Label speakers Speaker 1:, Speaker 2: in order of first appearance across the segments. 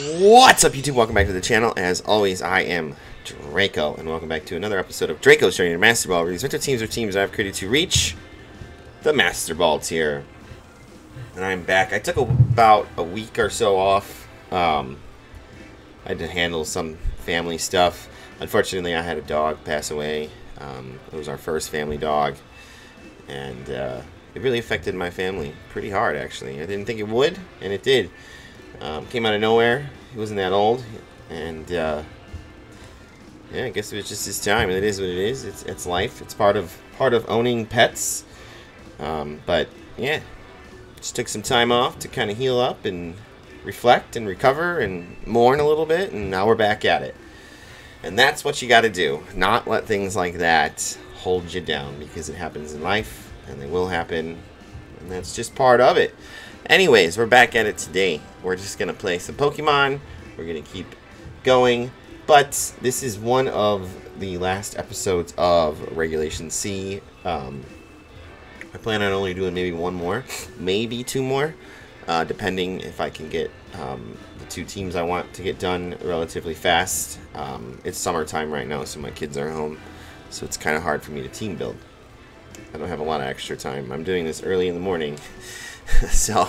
Speaker 1: What's up, YouTube? Welcome back to the channel. As always, I am Draco, and welcome back to another episode of Draco's Journey to Master Ball, where these winter teams are teams I've created to reach the Master Ball tier. And I'm back. I took about a week or so off. I had to handle some family stuff. Unfortunately, I had a dog pass away. It was our first family dog, and it really affected my family pretty hard, actually. I didn't think it would, and it did. Came out of nowhere. He wasn't that old, and yeah, I guess it was just his time. And it is what it is. It's life. It's part of owning pets. But yeah, just took some time off to kind of heal up and reflect and recover and mourn a little bit, and now we're back at it. And that's what you got to do. Not let things like that hold you down, because it happens in life, and they will happen, and that's just part of it. Anyways, we're back at it today. We're just going to play some Pokemon. We're going to keep going. But this is one of the last episodes of Regulation C. I plan on only doing maybe one more, maybe two more, depending if I can get the two teams I want to get done relatively fast. It's summertime right now, so my kids are home, so it's kind of hard for me to team build. I don't have a lot of extra time. I'm doing this early in the morning. So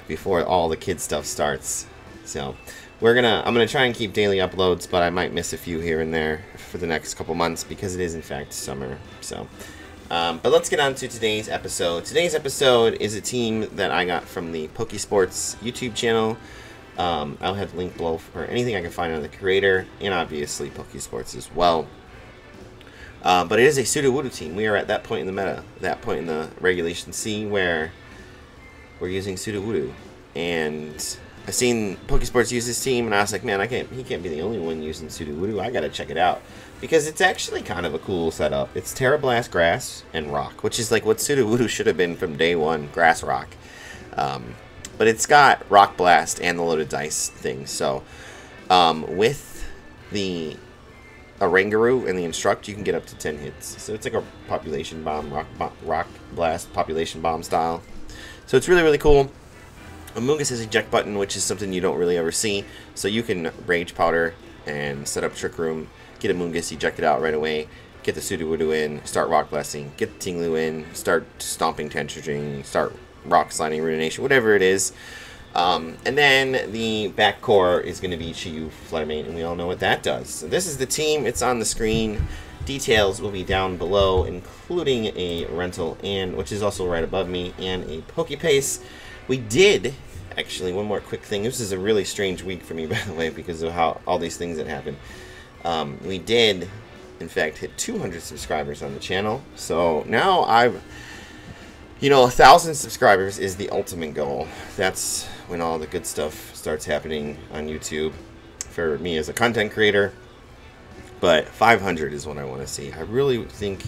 Speaker 1: before all the kid stuff starts. So I'm gonna try and keep daily uploads, but I might miss a few here and there for the next couple months because it is in fact summer. So but let's get on to today's episode. Today's episode is a team that I got from the Pokesports YouTube channel. I'll have the link below for anything I can find on the creator, and obviously Pokesports as well. But it is a Sudowoodo team. We are at that point in the meta, that point in the Regulation C, where we're using Sudowoodo, and I seen Pokesports use this team, and I was like, man, he can't be the only one using Sudowoodo. I gotta check it out, because it's actually kind of a cool setup. It's Terra Blast, Grass, and Rock, which is like what Sudowoodo should have been from day one, Grass Rock. But it's got Rock Blast and the loaded dice thing. So with the Oranguru and the Instruct, you can get up to 10 hits. So it's like a population bomb, Rock Blast population bomb style. So it's really, really cool. Amoonguss has eject button, which is something you don't really ever see. So you can Rage Powder and set up Trick Room, get Amoonguss, eject it out right away, get the Sudowoodo in, start Rock Blasting, get the Tinglu in, start Stomping Tantrum, start Rock Sliding, Ruination, whatever it is. And then the back core is going to be Chi-Yu Fluttermane, and we all know what that does. So this is the team. It's on the screen. Details will be down below, including a rental, which is also right above me, and a Pokepace. We did, actually, one more quick thing. This is a really strange week for me, by the way, because of how all these things that happened. We did, in fact, hit 200 subscribers on the channel. So now you know, 1,000 subscribers is the ultimate goal. That's when all the good stuff starts happening on YouTube for me as a content creator. But 500 is what I want to see. I really think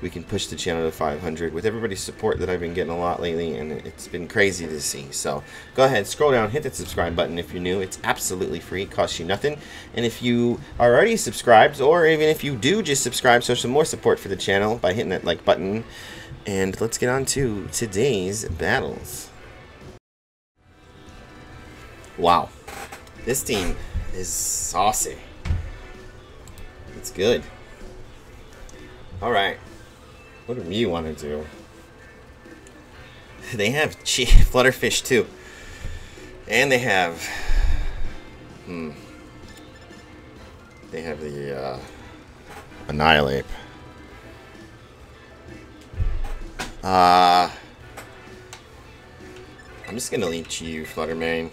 Speaker 1: we can push the channel to 500 with everybody's support that I've been getting a lot lately, and it's been crazy to see. So go ahead, scroll down, hit that subscribe button if you're new. It's absolutely free, it costs you nothing. And if you are already subscribed, or even if you do just subscribe, show some more support for the channel by hitting that like button. And let's get on to today's battles. Wow, this team is saucy. It's good. Alright, what do we want to do? They have Flutter Fish too. And they have they have the Annihilate. I'm just gonna leave Chi-Yu Fluttermane.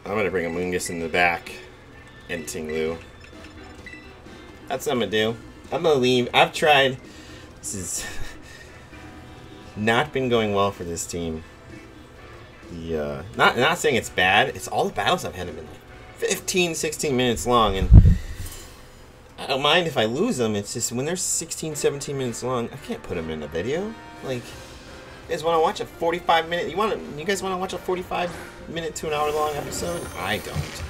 Speaker 1: I'm gonna bring Amoonguss in the back and Tinglu. That's what I'm gonna do. I'm gonna leave. I've tried. This has not been going well for this team. Not saying it's bad. It's all the battles I've had have been like 15, 16 minutes long, and I don't mind if I lose them. It's just when they're 16, 17 minutes long, I can't put them in a video. Like, you guys want to watch a 45-minute? You guys want to watch a 45-minute to an hour-long episode? I don't.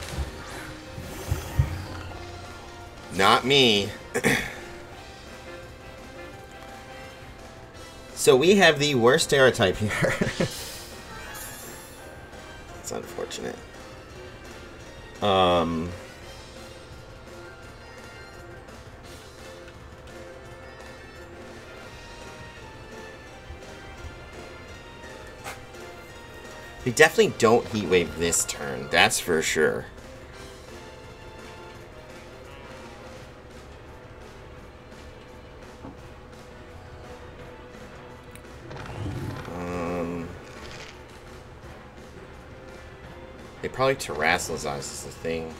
Speaker 1: Not me. So we have the worst Terra type here. That's unfortunate. They definitely don't Heat Wave this turn, that's for sure. They probably Terrasilize is the thing.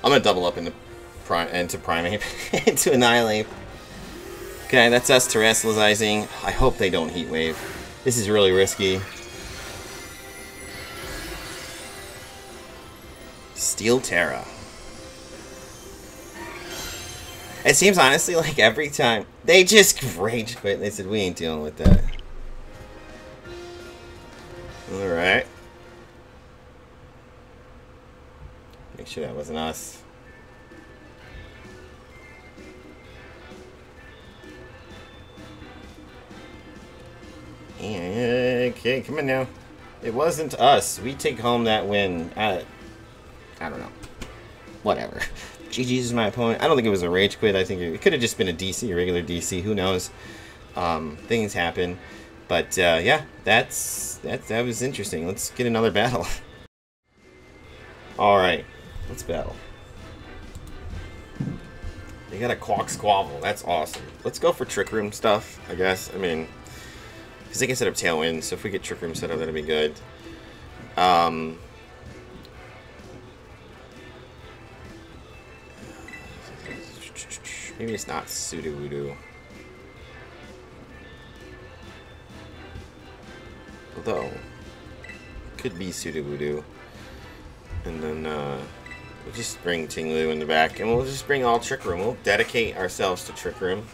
Speaker 1: I'm gonna double up into Primate, into Annihilate. Okay, that's us Terrasilizing. I hope they don't Heat Wave. This is really risky. Steel Terra. It seems honestly like every time they just rage quit. They said we ain't dealing with that. All right. Make sure that wasn't us. Okay, come on now. It wasn't us. We take home that win. I don't know. Whatever. GG's is my opponent. I don't think it was a rage quit. I think it could have just been a DC, a regular DC. Who knows? Things happen. But yeah, that was interesting. Let's get another battle. All right, let's battle. They got a Quack Squabble. That's awesome. Let's go for Trick Room stuff, I guess. I mean, because they can set up Tailwind, so if we get Trick Room set up, that'll be good. Maybe it's not Sudowoodo. Although, it could be Sudowoodo. And then, we'll just bring Tinglu in the back, and we'll just bring all Trick Room. We'll dedicate ourselves to Trick Room.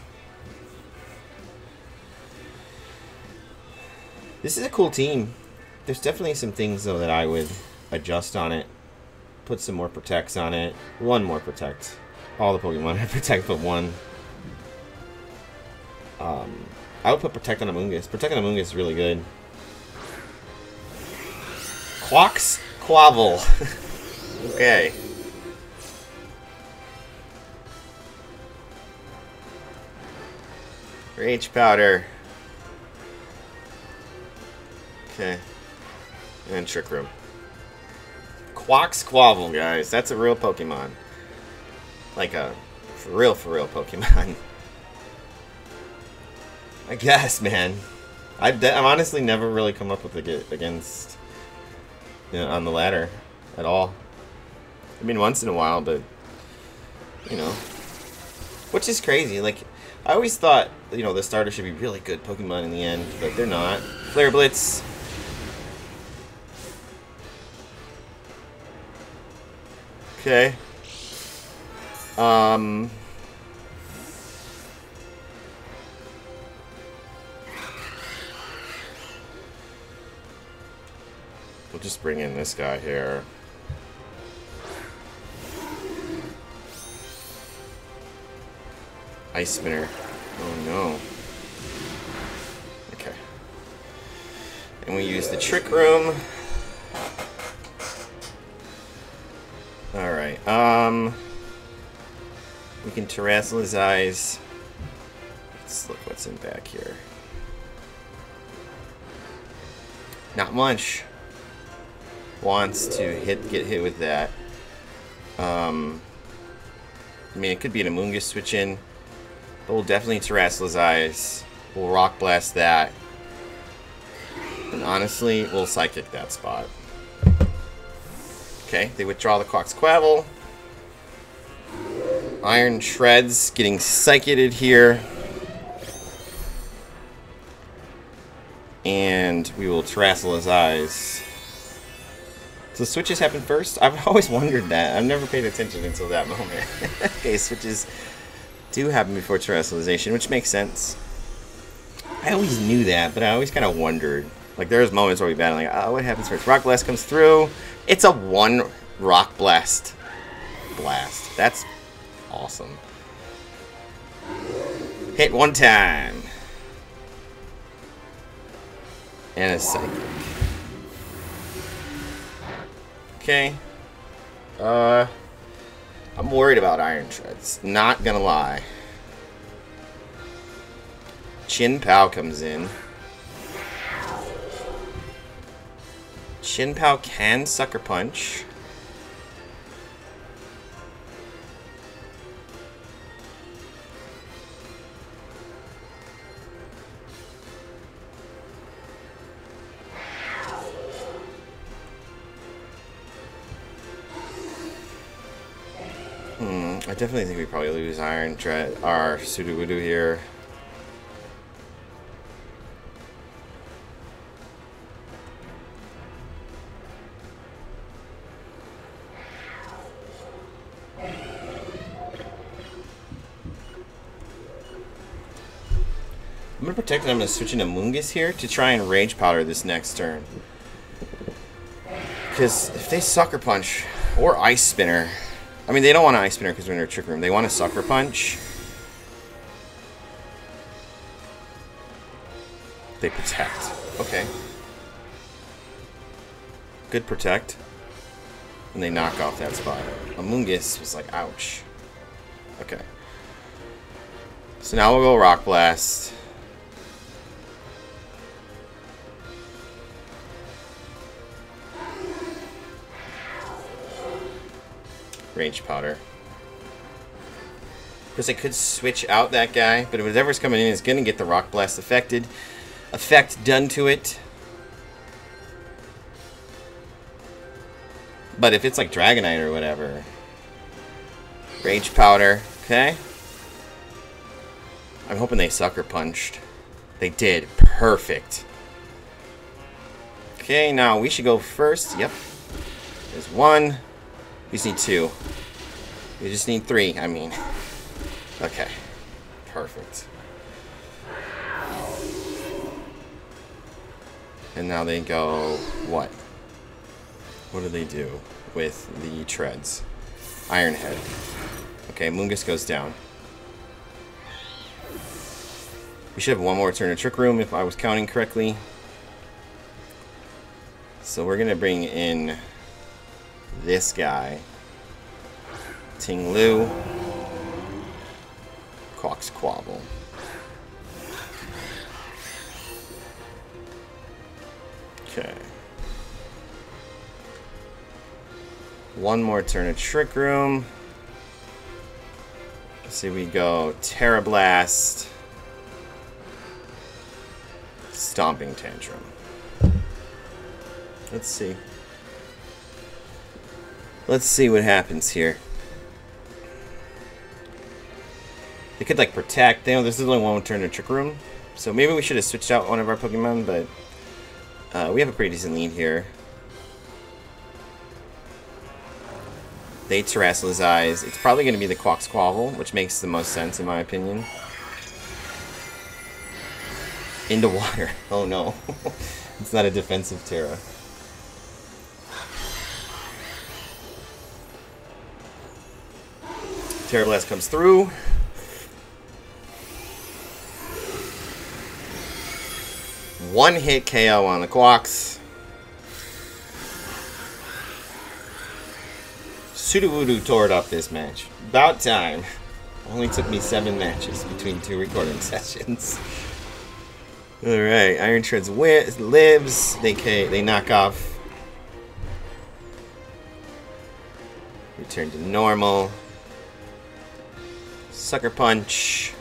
Speaker 1: This is a cool team. There's definitely some things, though, that I would adjust on it. Put some more Protects on it. One more Protect. All the Pokemon have Protect but one. I would put Protect on Amoonguss. Protect on Amoonguss is really good. Quack Squabble. Okay. Rage Powder. Okay. And Trick Room. Quack Squabble, guys. That's a real Pokemon. Like a for real Pokemon. I guess, man. I've honestly never really come up with against, you know, on the ladder at all. I mean, once in a while, but you know, which is crazy. Like, I always thought, you know, the starter should be really good Pokemon in the end, but they're not. Flare Blitz. Okay. We'll just bring in this guy here. Ice Spinner. Oh no. Okay. And we use the Trick Room. Alright, we can Terrasilize. Let's look what's in back here. Not much. Wants to get hit with that. I mean, it could be an Amoonguss switch in, but we'll definitely Terrasilize. We'll Rock Blast that. And honestly, we'll Psychic that spot. Okay, they withdraw the Quack Squabble. Iron Shreds getting psychited here. And we will Terrasilize. So switches happen first? I've always wondered that. I've never paid attention until that moment. Okay, switches do happen before Terrasalization, which makes sense. I always knew that, but I always kind of wondered. Like, there's moments where we battle, like, oh, what happens first? Rock Blast comes through. It's a 1 Rock Blast. Blast. That's awesome. Hit one time. And a Psychic. Okay. I'm worried about Iron Treads. Not gonna lie. Chin Pao comes in. Chin Pao can Sucker Punch. I definitely think we probably lose Iron Tread, our Sudowoodo here. I'm going to protect it. I'm going to switch into Mungus here to try and Rage Powder this next turn. Because if they Sucker Punch or Ice Spinner... I mean, they don't want an Ice Spinner because we're in their Trick Room. They want a Sucker Punch. They Protect. Okay. Good Protect. And they knock off that spot. Amoonguss was like, ouch. Okay. So now we'll go Rock Blast. Rage Powder. Because I could switch out that guy, but whatever's coming in is going to get the Rock Blast effect done to it. But if it's like Dragonite or whatever, Rage Powder, okay? I'm hoping they Sucker Punched. They did. Perfect. Okay, now we should go first. Yep. There's one. We just need two. We just need three, I mean. Okay. Perfect. And now they go... what? What do they do with the treads? Iron Head. Okay, Mungus goes down. We should have one more turn of Trick Room if I was counting correctly. So we're going to bring in... this guy, Ting Lu, Quaxquavel. Okay. One more turn of Trick Room. Let's see, we go Terra Blast, Stomping Tantrum. Let's see. Let's see what happens here. They could like protect. They know this is only one turn in Trick Room, so maybe we should have switched out one of our Pokemon. But we have a pretty decent lead here. They Terrasilize. It's probably going to be the Quaxquavel, which makes the most sense in my opinion. Into water. Oh no, it's not a defensive Terra. Terra Blast comes through. One hit KO on the Quax. Sudowoodo tore it up this match. About time. Only took me 7 matches between 2 recording sessions. Alright, Iron Treads lives. They knock off. Return to normal. Sucker Punch.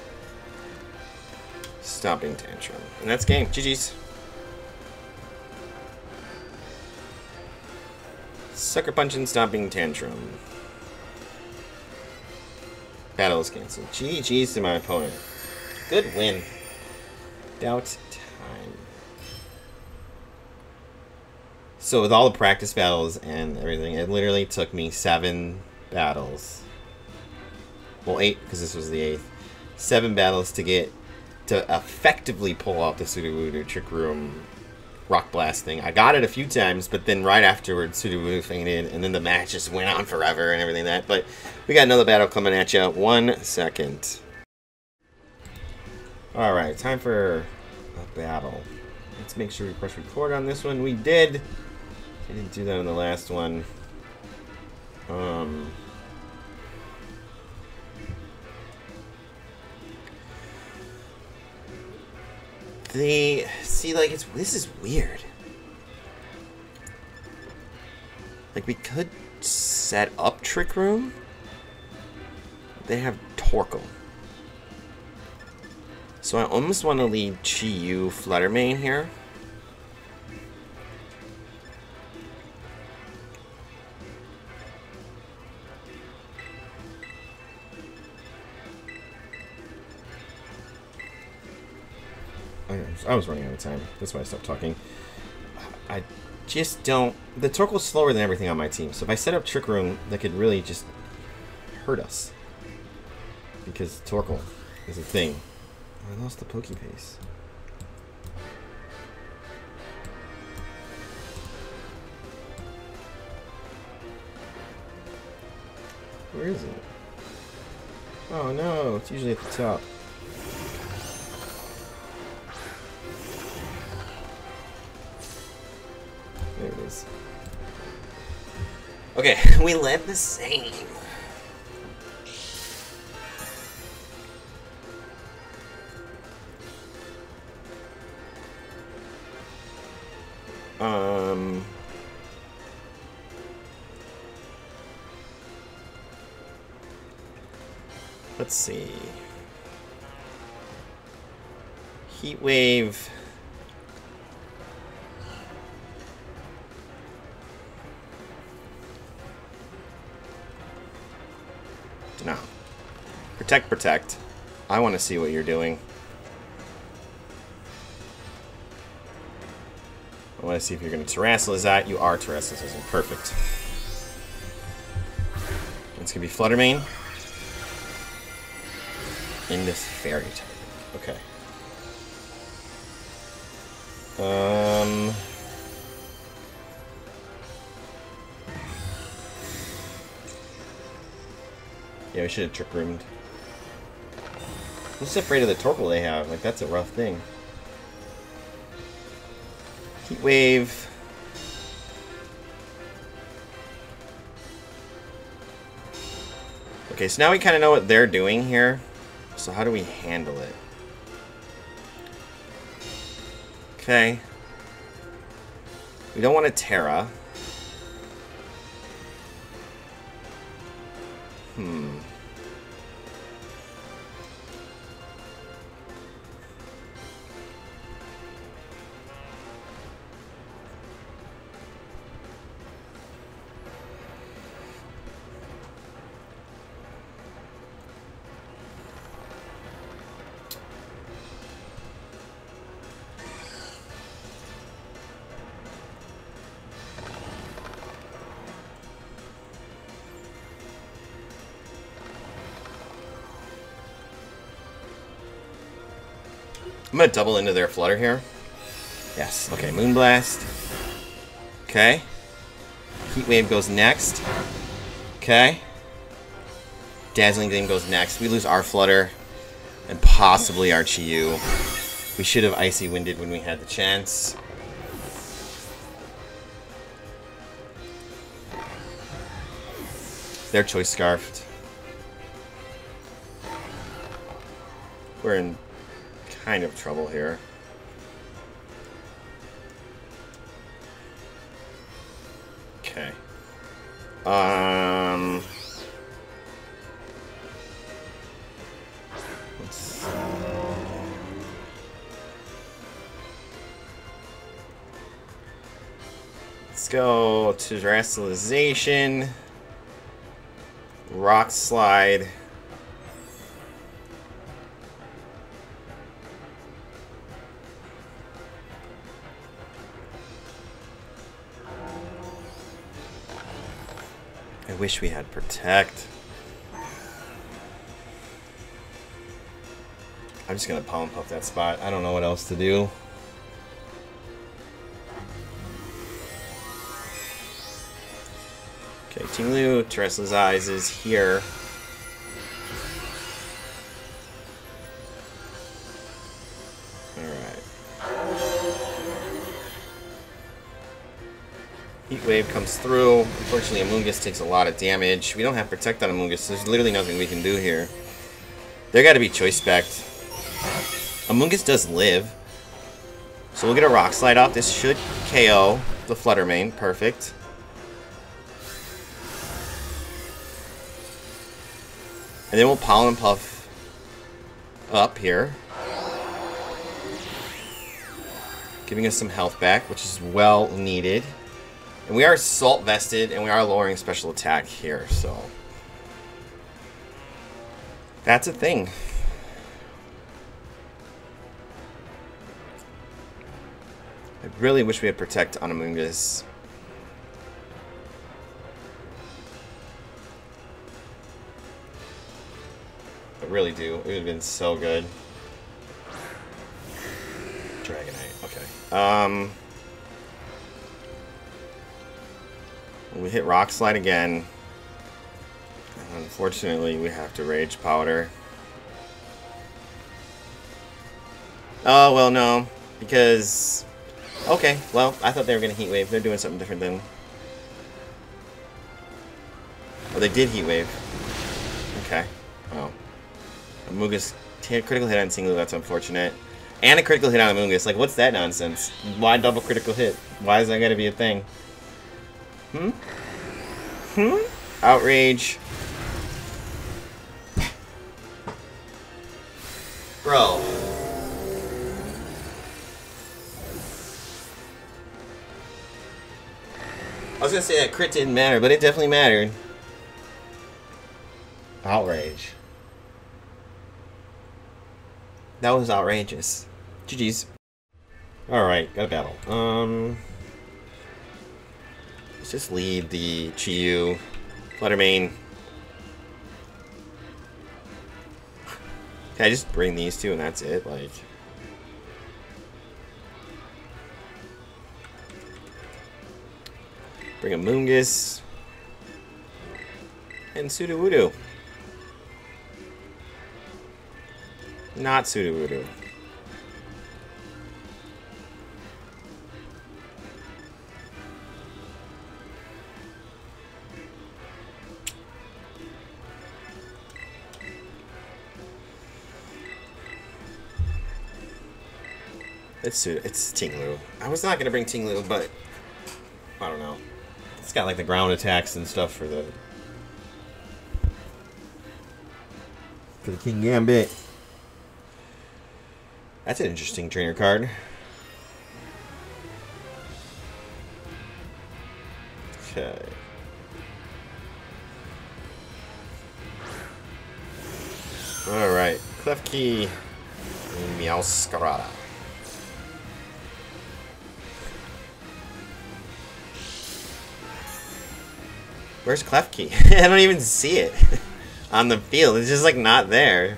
Speaker 1: Stomping Tantrum. And that's game. GG's. Sucker Punch and Stomping Tantrum. Battle is cancelled. GG's to my opponent. Good win. Doubt time. So with all the practice battles and everything, it literally took me 7 battles. Well, 8, because this was the 8th. 7 battles to effectively pull out the Sudowoodo Trick Room rock blast thing. I got it a few times, but then right afterwards, Sudowoodo fainted, and then the match just went on forever and everything like that. But we got another battle coming at you. 1 second. All right, time for a battle. Let's make sure we press record on this one. We did. I didn't do that on the last one. See, like, this is weird. Like, we could set up Trick Room. They have Torkoal. So I almost want to lead Chi-Yu Flutter main here. I was running out of time. That's why I stopped talking. I just don't... The Torkoal's slower than everything on my team. So if I set up Trick Room, that could really just hurt us. Because Torkoal is a thing. I lost the Pokepace. Where is it? Oh no, it's usually at the top. There it is. Okay, we led the same. Let's see. Heat Wave. No. Protect, protect. I want to see what you're doing. I want to see if you're going to Terrasilize that. You are Terrasilizing. Perfect. It's going to be Flutter main. In this fairy type. Okay. Yeah, we should have Trick Roomed. I'm just afraid of the Torkoal they have. Like, that's a rough thing. Heat Wave. Okay, so now we kind of know what they're doing here. So how do we handle it? Okay. We don't want a Terra. I'm gonna double into their Flutter here. Yes. Okay, Moonblast. Okay. Heat Wave goes next. Okay. Dazzling Gleam goes next. We lose our Flutter. And possibly our Chi-Yu. We should have Icy Winded when we had the chance. Their Choice Scarfed. We're in kind of trouble here. Okay. Let's see. Let's go to Terrasilization. Rock Slide. I wish we had Protect. I'm just gonna Pollen Puff that spot. I don't know what else to do. Okay, Tinglu, Teresa's Eyes is here. Heat Wave comes through. Unfortunately, Amoonguss takes a lot of damage. We don't have Protect on Amoonguss, so there's literally nothing we can do here. There got to be Choice Spect. Amoonguss does live. So we'll get a Rock Slide off. This should KO the Flutter Mane. Perfect. And then we'll Pollen Puff up here. Giving us some health back, which is well needed. And we are Salt Vested, and we are lowering special attack here, so that's a thing. I really wish we had Protect on Amoonguss. I really do. It would have been so good. Dragonite, okay. We hit Rock Slide again. Unfortunately, we have to Rage Powder. Oh, well, no. Because... Okay, well, I thought they were going to Heat Wave. They're doing something different then. Oh, they did Heat Wave. Okay. Oh. Amoonguss critical hit on Tinglu. That's unfortunate. And a critical hit on Amoonguss. Like, what's that nonsense? Why double critical hit? Why is that going to be a thing? Outrage. Bro. I was gonna say that crit didn't matter, but it definitely mattered. Outrage. That was outrageous. GG's. Alright, got a battle. Let's just lead the Chiyu, Flutter Mane. Can I just bring these two and that's it? Like, bring a Amoonguss and Sudowoodo. Not Sudowoodo. It's Tinglu. I was not gonna bring Tinglu, but I don't know. It's got like the ground attacks and stuff for the King Gambit. That's an interesting trainer card. Okay. All right, Klefki and Meowscarada. Where's Klefki? I don't even see it on the field. It's just like not there.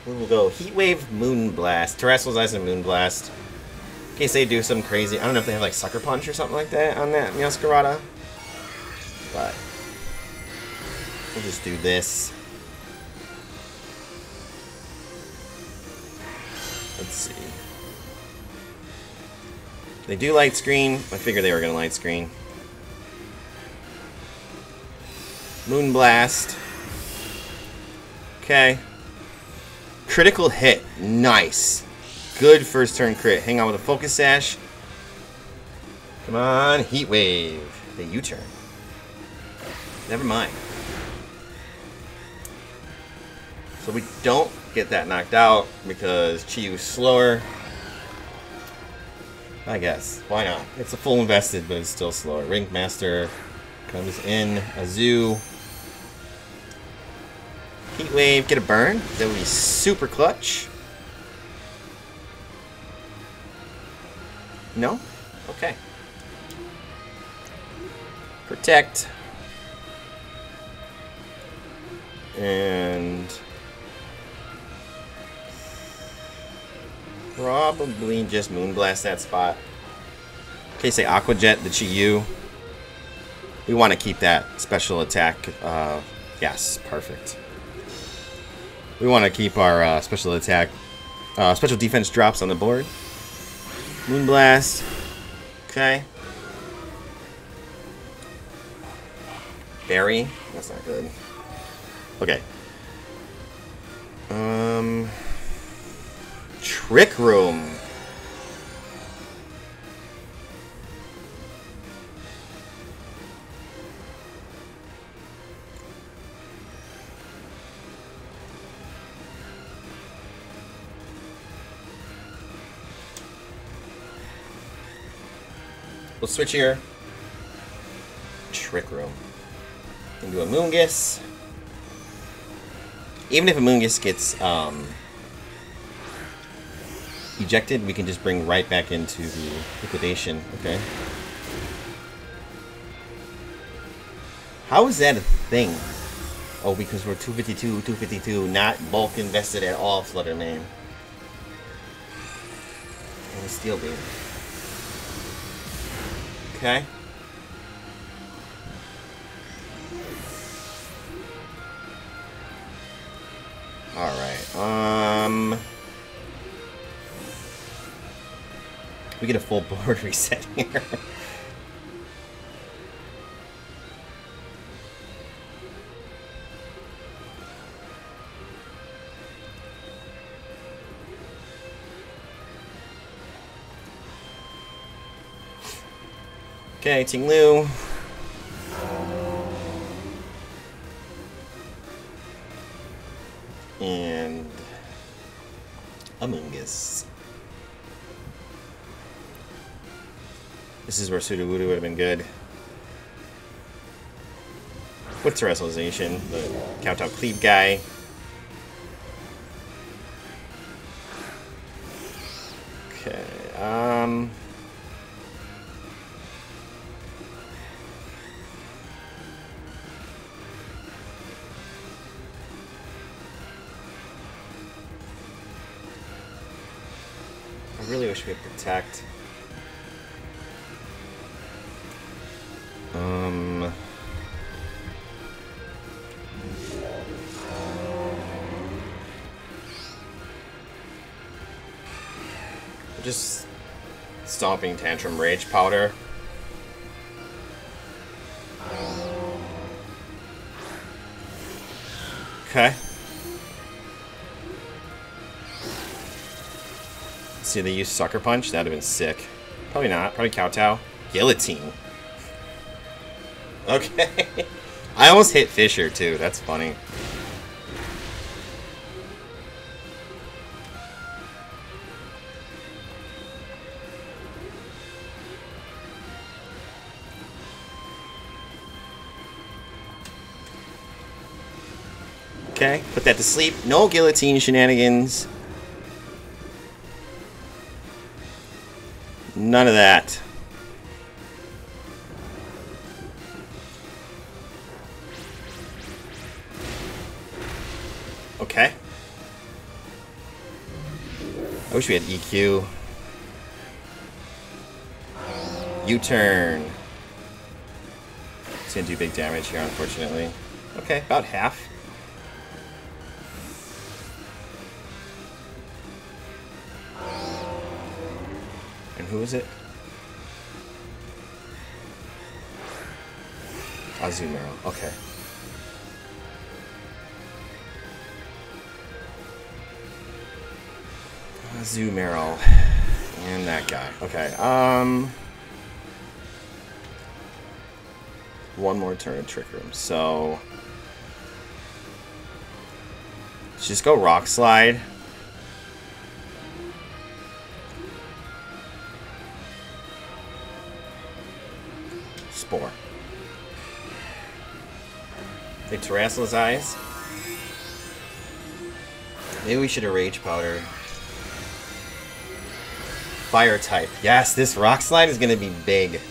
Speaker 1: We'll go Heat Wave, Moonblast, Terrestrial's Eyes, and Moonblast. In case they do some crazy. I don't know if they have like Sucker Punch or something like that on that Meowscarada. But we'll just do this. Let's see. They do light screen. I figured they were going to light screen. Moonblast. Okay. Critical hit. Nice. Good first turn crit. Hang on with a Focus Sash. Come on. Heat Wave. The U-turn. Never mind. So we don't get that knocked out because Chiyu's slower. I guess. Why not? It's a full invested, but it's still slower. Ringmaster comes in. Azu. Heat Wave. Get a burn. That would be super clutch. No? Okay. probably just Moonblast that spot. In case they Aqua Jet the Chi-Yu. We want to keep that special attack. Yes, perfect. We want to keep our special attack, special defense drops on the board. Moonblast. Okay. Berry. That's not good. Okay. Trick Room. We'll switch here. Trick Room. Into a Moongus. Even if a Moongus gets ejected, we can just bring right back into the liquidation. Okay. How is that a thing? Oh, because we're 252, not bulk invested at all, Flutter name. And a Steel Beam. Okay. Alright, we get a full board reset here. Okay, Ting Lu. And Amoongus. This is where Sudowoodo would have been good. With Terrestrialization, the Count Out Cleave guy. Okay, I really wish we could protect. Just Stomping Tantrum Rage Powder. Okay. See, they use Sucker Punch. That'd have been sick. Probably not. Probably Kowtow. Guillotine. Okay. I almost hit Fisher, too. That's funny. Okay, put that to sleep. No guillotine shenanigans. None of that. Okay. I wish we had EQ. U-turn. It's gonna do big damage here, unfortunately. Okay, about half. Who is it? Azumarill. Okay. Azumarill. And that guy. Okay. One more turn of Trick Room. So let's just go Rock Slide. Spore. They Terrestrial's Eyes. Maybe we should have Rage Powder. Fire type. Yes, this Rock Slide is going to be big.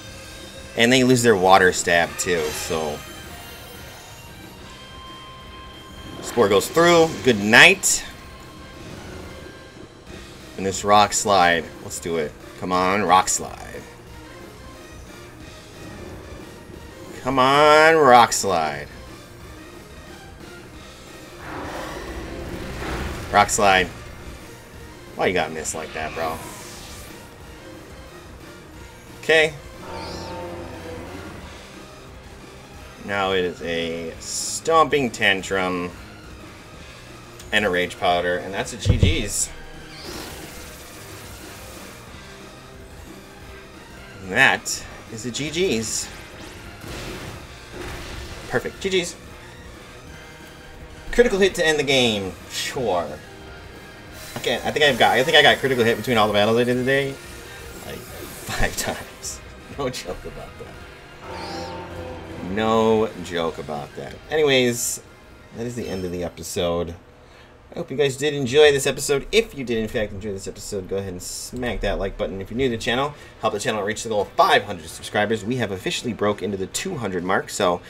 Speaker 1: And they lose their Water Stab too, so. Spore goes through. Good night. And this rock slide. Let's do it. Come on, rock slide. Come on, rock slide. Rock slide. Why you gotta miss like that, bro? Okay. Now it is a stomping tantrum and a rage powder, and that's a GG's. And that is a GG's. Perfect. GG's. Critical hit to end the game. Sure. Okay, I think I got critical hit between all the battles I did today, like 5 times. No joke about that. No joke about that. Anyways, that is the end of the episode. I hope you guys did enjoy this episode. If you did, in fact, enjoy this episode, go ahead and smack that like button. If you're new to the channel, help the channel reach the goal of 500 subscribers. We have officially broke into the 200 mark, so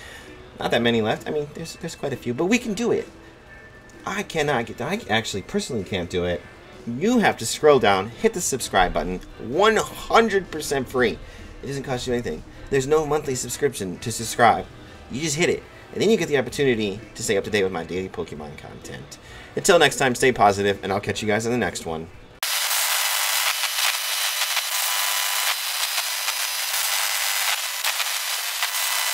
Speaker 1: not that many left. I mean, there's quite a few, but we can do it. I cannot get that. I actually personally can't do it. You have to scroll down, hit the subscribe button. 100% free. It doesn't cost you anything. There's no monthly subscription to subscribe. You just hit it, and then you get the opportunity to stay up to date with my daily Pokemon content. Until next time, stay positive, and I'll catch you guys in the next one.